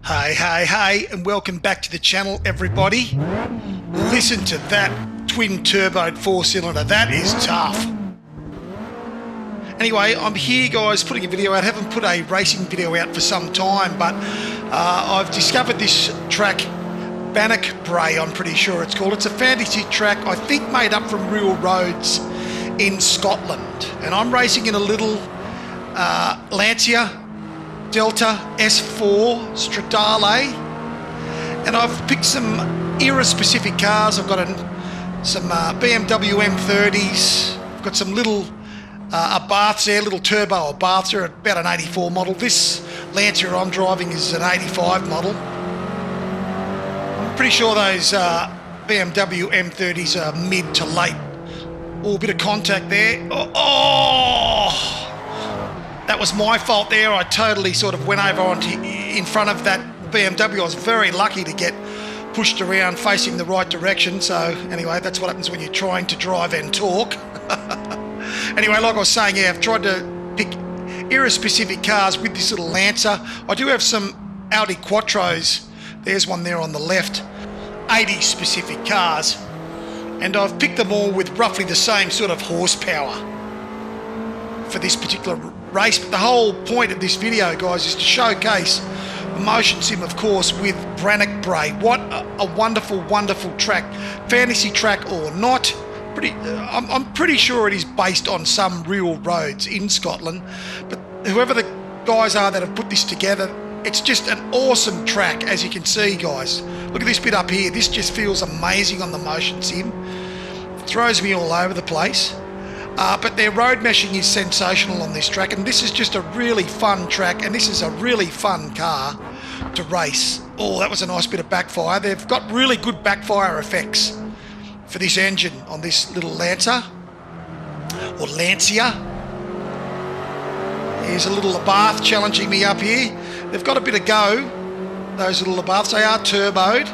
Hey, and welcome back to the channel, everybody. Listen to that twin-turboed four-cylinder. That is tough. Anyway, I'm here, guys, putting a video out. I haven't put a racing video out for some time, but I've discovered this track, Bannock Brae, I'm pretty sure it's called. It's a fantasy track, I think, made up from real roads in Scotland. And I'm racing in a little Lancia Delta S4 Stradale, and I've picked some era-specific cars. I've got some BMW M30s. I've got some little Abarths there, little turbo Abarths. They're about an 84 model. This Lancia I'm driving is an 85 model. I'm pretty sure those BMW M30s are mid to late. Oh, a bit of contact there. Oh! That was my fault there. I totally sort of went over in front of that BMW. I was very lucky to get pushed around facing the right direction. So anyway, that's what happens when you're trying to drive and talk. Anyway, like I was saying, yeah, I've tried to pick era-specific cars with this little Lancer. I do have some Audi Quattros. There's one there on the left. 80-specific cars. And I've picked them all with roughly the same sort of horsepower for this particular race. But the whole point of this video, guys, is to showcase the motion sim, of course, with Bannock Brae. What a wonderful, wonderful track, fantasy track or not. I'm pretty sure it is based on some real roads in Scotland, but whoever the guys are that have put this together, it's just an awesome track. As you can see, guys, look at this bit up here. This just feels amazing on the motion sim. It throws me all over the place. But their road meshing is sensational on this track, and this is just a really fun track, and this is a really fun car to race. Oh, that was a nice bit of backfire. They've got really good backfire effects for this engine on this little Lancer, or Lancia. Here's a little Abarth challenging me up here. They've got a bit of go, those little Abarths. They are turboed,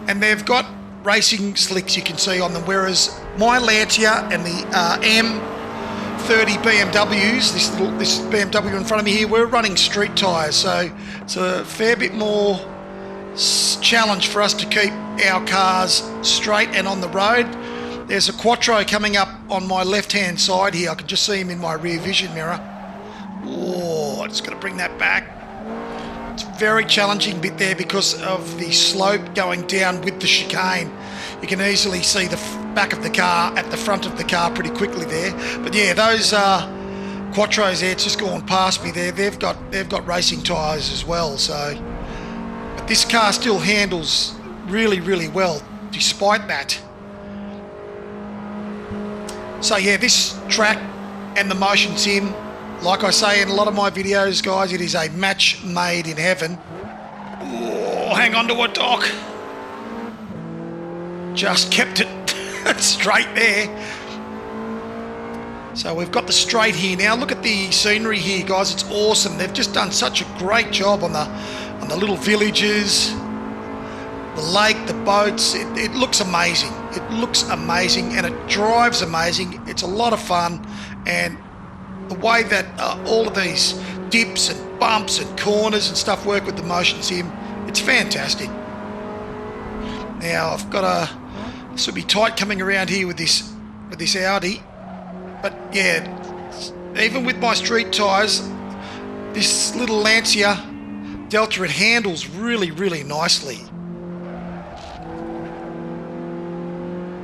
and they've got racing slicks you can see on them, whereas my Lancia and the M30 BMWs, this BMW in front of me here, we're running street tyres, so it's a fair bit more challenge for us to keep our cars straight and on the road. There's a Quattro coming up on my left hand side here. I can just see him in my rear vision mirror. Oh, I just got to bring that back. It's a very challenging bit there because of the slope going down with the chicane. You can easily see the back of the car at the front of the car pretty quickly there. But yeah, those Quattros there, it's just gone past me there. They've got racing tyres as well. So, but this car still handles really, really well despite that. So yeah, this track and the motion sim, like I say in a lot of my videos, guys, it is a match made in heaven. Oh, hang on to it, Doc. Just kept it straight there. So we've got the straight here now. Look at the scenery here, guys. It's awesome. They've just done such a great job on the little villages, the lake, the boats. It looks amazing. It looks amazing, and it drives amazing. It's a lot of fun, and the way that all of these dips and bumps and corners and stuff work with the motion sim, it's fantastic. Now I've got this will be tight coming around here with this Audi, but yeah, even with my street tyres, this little Lancia Delta, it handles really, really nicely.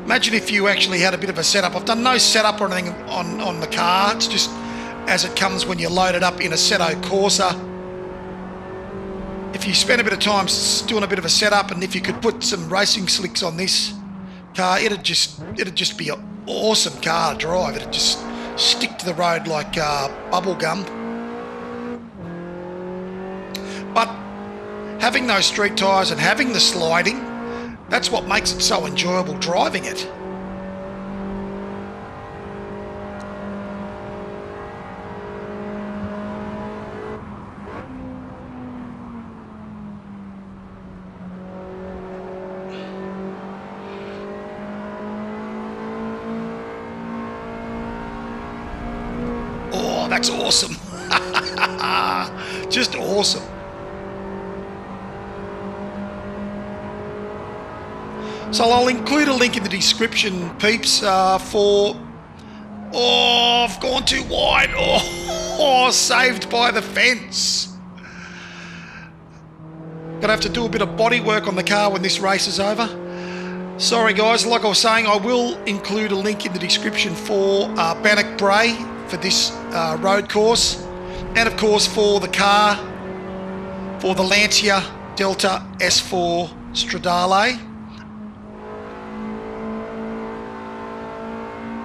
Imagine if you actually had a bit of a setup. I've done no setup or anything on the car. It's just as it comes when you load it up in Assetto Corsa. If you spend a bit of time doing a bit of a setup, and if you could put some racing slicks on this car, it'd just be an awesome car to drive. It'd just stick to the road like bubble gum. But having those street tyres and having the sliding, that's what makes it so enjoyable driving it. Oh, that's awesome. Just awesome. So I'll include a link in the description, peeps, for... Oh, I've gone too wide. Oh, saved by the fence. Gonna have to do a bit of body work on the car when this race is over. Sorry guys, like I was saying, I will include a link in the description for Bannock Bray for this road course, and of course for the car, for the Lancia Delta S4 Stradale.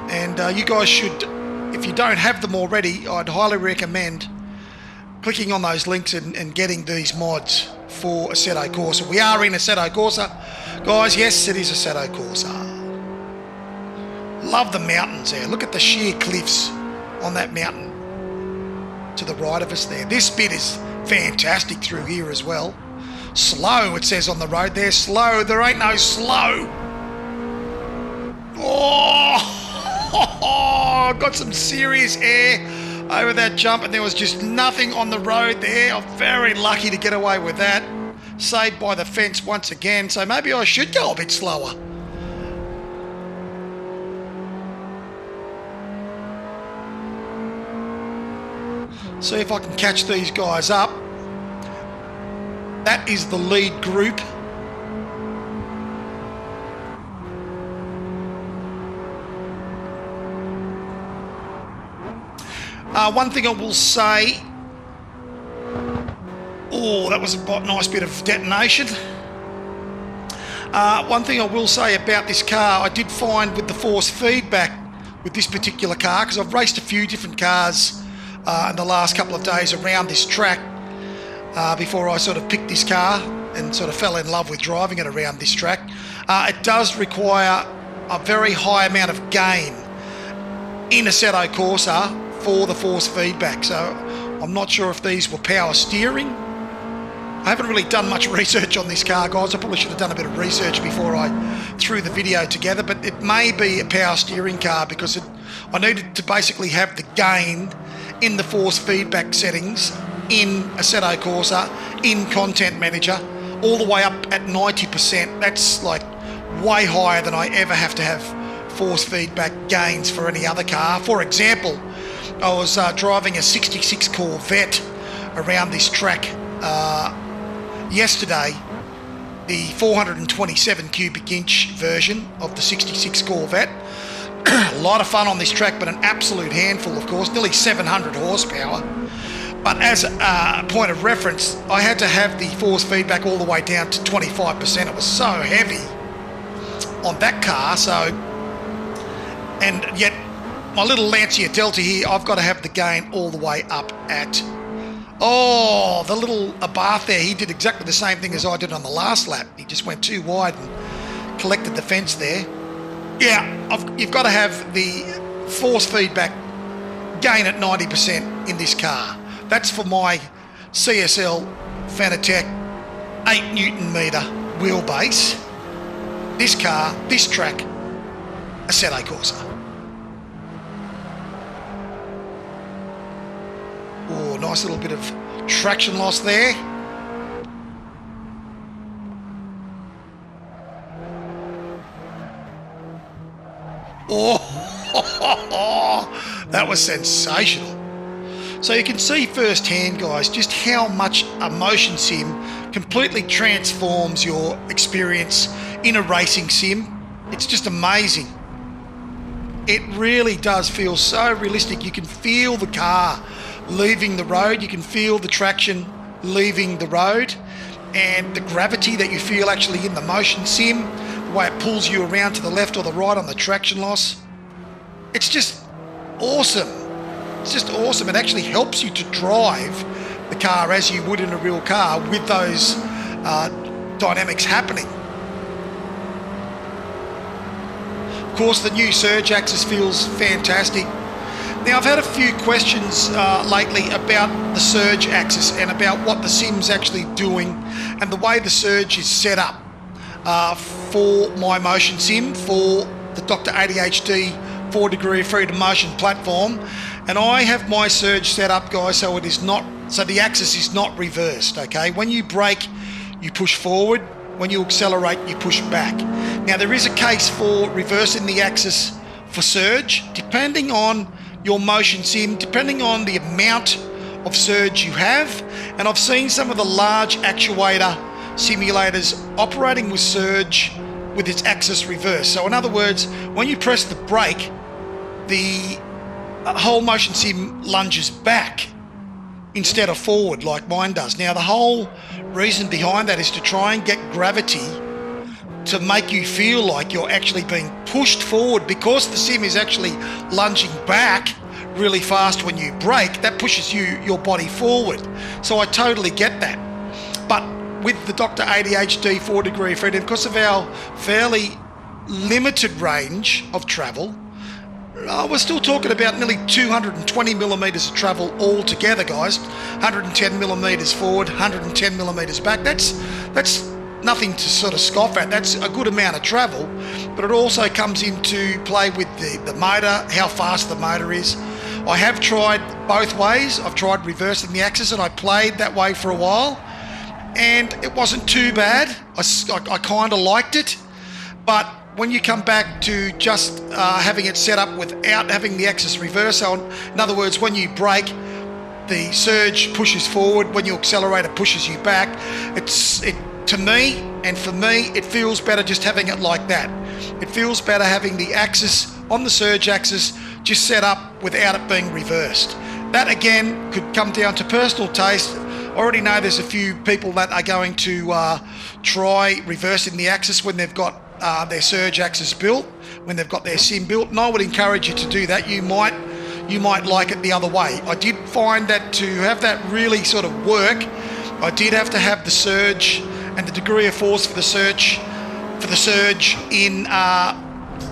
And you guys should, if you don't have them already, I'd highly recommend clicking on those links and getting these mods for Assetto Corsa. We are in Assetto Corsa, guys. Yes, it is Assetto Corsa. Love the mountains there. Look at the sheer cliffs on that mountain to the right of us there. This bit is fantastic through here as well. Slow, it says on the road there. Slow. There ain't no slow. Oh, got some serious air over that jump, and there was just nothing on the road there. I'm very lucky to get away with that. Saved by the fence once again, so maybe I should go a bit slower. See if I can catch these guys up. That is the lead group. One thing I will say, oh, that was a nice bit of detonation. One thing I will say about this car, I did find with the force feedback with this particular car, because I've raced a few different cars in the last couple of days around this track before I sort of picked this car and sort of fell in love with driving it around this track. It does require a very high amount of gain in Assetto Corsa for the force feedback, so I'm not sure if these were power steering. I haven't really done much research on this car, guys. I probably should have done a bit of research before I threw the video together, but it may be a power steering car because I needed to basically have the gain in the force feedback settings in Assetto Corsa, in Content Manager, all the way up at 90%. That's like way higher than I ever have to have force feedback gains for any other car. For example, I was driving a 66 Corvette around this track yesterday, the 427 cubic inch version of the 66 Corvette. A lot of fun on this track, but an absolute handful, of course, nearly 700 horsepower. But as a point of reference, I had to have the force feedback all the way down to 25%. It was so heavy on that car, and yet my little Lancia Delta here, I've got to have the gain all the way up at... Oh, the little Abarth there, he did exactly the same thing as I did on the last lap. He just went too wide and collected the fence there. Yeah, you've got to have the force feedback gain at 90% in this car. That's for my CSL Fanatec 8 Newton metre wheelbase. This car, this track, Assetto Corsa. Oh, nice little bit of traction loss there. Oh, that was sensational. So you can see firsthand, guys, just how much a motion sim completely transforms your experience in a racing sim. It's just amazing. It really does feel so realistic. You can feel the car leaving the road. You can feel the traction leaving the road, and the gravity that you feel actually in the motion sim, the way it pulls you around to the left or the right on the traction loss. It's just awesome. It's just awesome. It actually helps you to drive the car as you would in a real car with those dynamics happening. Of course, the new surge axis feels fantastic. Now, I've had a few questions lately about the surge axis and about what the sim's actually doing and the way the surge is set up for my motion sim, for the Dr. ADHD 4 degree of freedom motion platform. And I have my surge set up, guys, so the axis is not reversed, okay? When you brake, you push forward. When you accelerate, you push back. Now, there is a case for reversing the axis for surge, depending on your motion sim, depending on the amount of surge you have. And I've seen some of the large actuator simulators operating with surge with its axis reverse. So in other words, when you press the brake, the whole motion sim lunges back instead of forward like mine does. Now, the whole reason behind that is to try and get gravity to make you feel like you're actually being pushed forward, because the sim is actually lunging back really fast when you brake. That pushes your body forward. So I totally get that. But with the Dr. ADHD 4 degree of freedom, because of our fairly limited range of travel, we're still talking about nearly 220 millimeters of travel altogether, guys. 110 millimeters forward, 110 millimeters back. That's nothing to sort of scoff at. That's a good amount of travel, but it also comes into play with the motor, how fast the motor is. I have tried both ways. I've tried reversing the axis, and I played that way for a while, and it wasn't too bad. I kind of liked it, but when you come back to just having it set up without having the axis reverse on, in other words, when you brake, the surge pushes forward, when you accelerate, it pushes you back. To me, and for me, it feels better just having it like that. It feels better having the axis on the surge axis just set up without it being reversed. That again could come down to personal taste. I already know there's a few people that are going to try reversing the axis when they've got their surge axis built, when they've got their sim built, and I would encourage you to do that. You might like it the other way. I did find that to have that really sort of work, I did have to have the surge and the degree of force for the surge in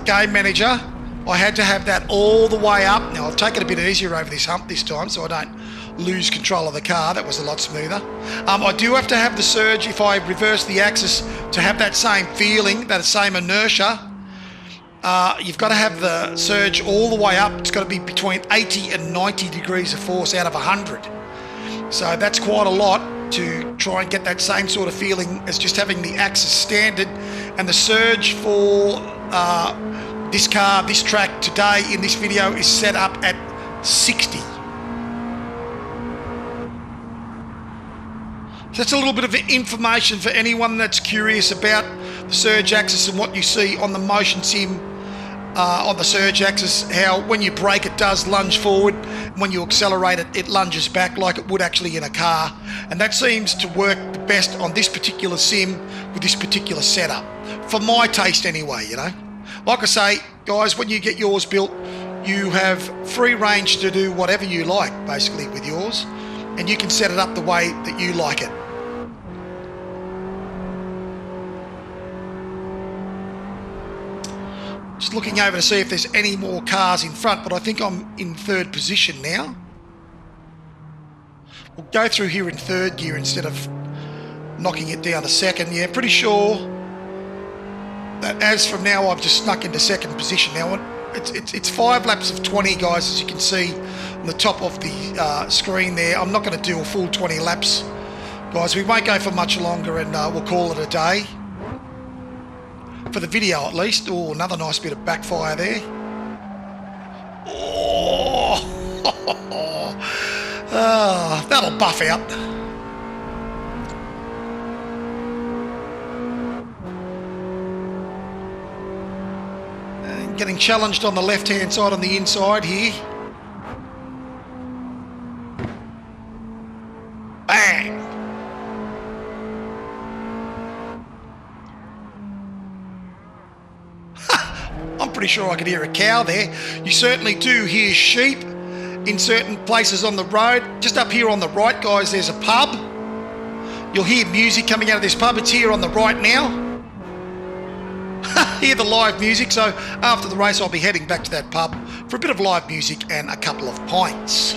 Game Manager. I had to have that all the way up. Now, I've taken a bit easier over this hump this time, so I don't lose control of the car. That was a lot smoother. I do have to have the surge, if I reverse the axis, to have that same feeling, that same inertia. You've got to have the surge all the way up. It's got to be between 80 and 90 degrees of force out of 100. So that's quite a lot to try and get that same sort of feeling as just having the axis standard. And the surge for this car, this track today in this video is set up at 60. So that's a little bit of information for anyone that's curious about the surge axis and what you see on the motion sim on the surge axis, how when you brake it does lunge forward, when you accelerate it, it lunges back like it would actually in a car. And that seems to work the best on this particular sim with this particular setup, for my taste anyway, you know. Like I say, guys, when you get yours built, you have free range to do whatever you like, basically, with yours, and you can set it up the way that you like it. Just looking over to see if there's any more cars in front, but I think I'm in third position now. We'll go through here in third gear instead of knocking it down to second. Yeah, pretty sure that as from now I've just snuck into second position now. It's 5 laps of 20, guys, as you can see on the top of the screen there. I'm not going to do a full 20 laps, guys. We won't go for much longer, and we'll call it a day. For the video, at least. Oh, another nice bit of backfire there. Oh, that'll buff out. And getting challenged on the left-hand side on the inside here. Bang! I'm pretty sure I could hear a cow there. You certainly do hear sheep in certain places on the road. Just up here on the right, guys, there's a pub. You'll hear music coming out of this pub. It's here on the right now. Hear the live music. So after the race, I'll be heading back to that pub for a bit of live music and a couple of pints.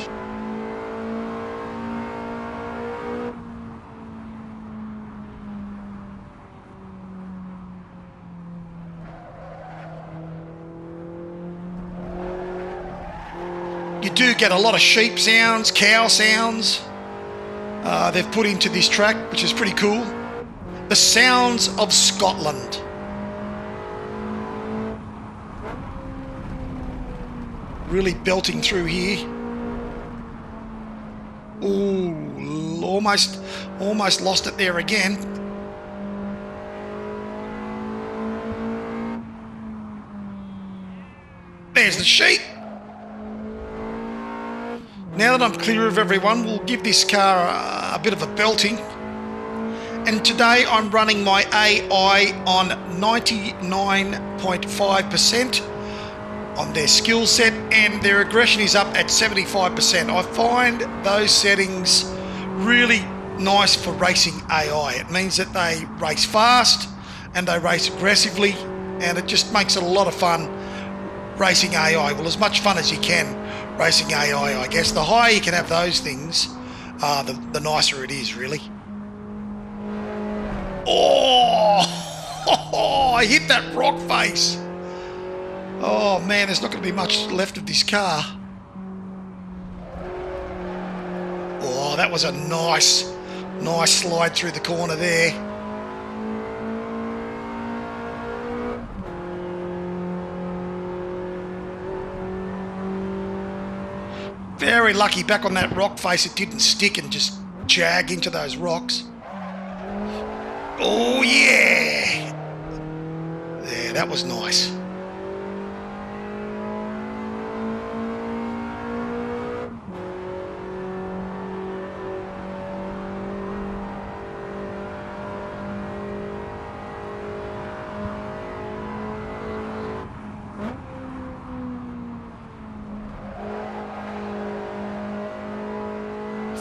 You do get a lot of sheep sounds, cow sounds they've put into this track, which is pretty cool. The sounds of Scotland. Really belting through here. Ooh, almost lost it there again. There's the sheep. Now that I'm clear of everyone, we'll give this car a bit of a belting. And today I'm running my AI on 99.5% on their skill set, and their aggression is up at 75%. I find those settings really nice for racing AI. It means that they race fast and they race aggressively, and it just makes it a lot of fun racing AI. Well, as much fun as you can racing AI, I guess. The higher you can have those things, the nicer it is, really. Oh, I hit that rock face. Oh man, there's not going to be much left of this car. Oh, that was a nice slide through the corner there. Very lucky back on that rock face, it didn't stick and just jag into those rocks. Oh yeah! There, that was nice.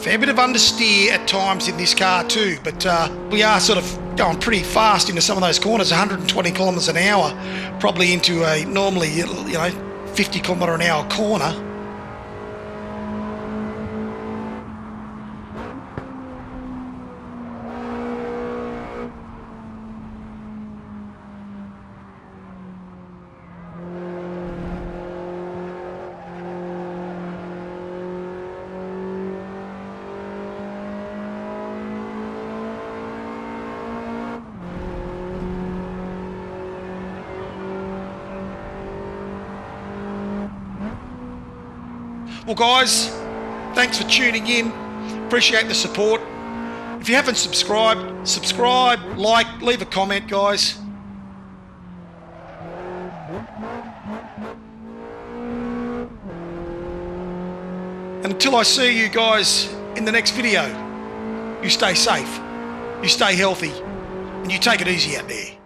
Fair bit of understeer at times in this car too, but we are sort of going pretty fast into some of those corners, 120 kilometres an hour, probably into a normally, 50 kilometre an hour corner. Well guys, thanks for tuning in. Appreciate the support. If you haven't subscribed, subscribe, like, leave a comment, guys. And until I see you guys in the next video, you stay safe, you stay healthy, and you take it easy out there.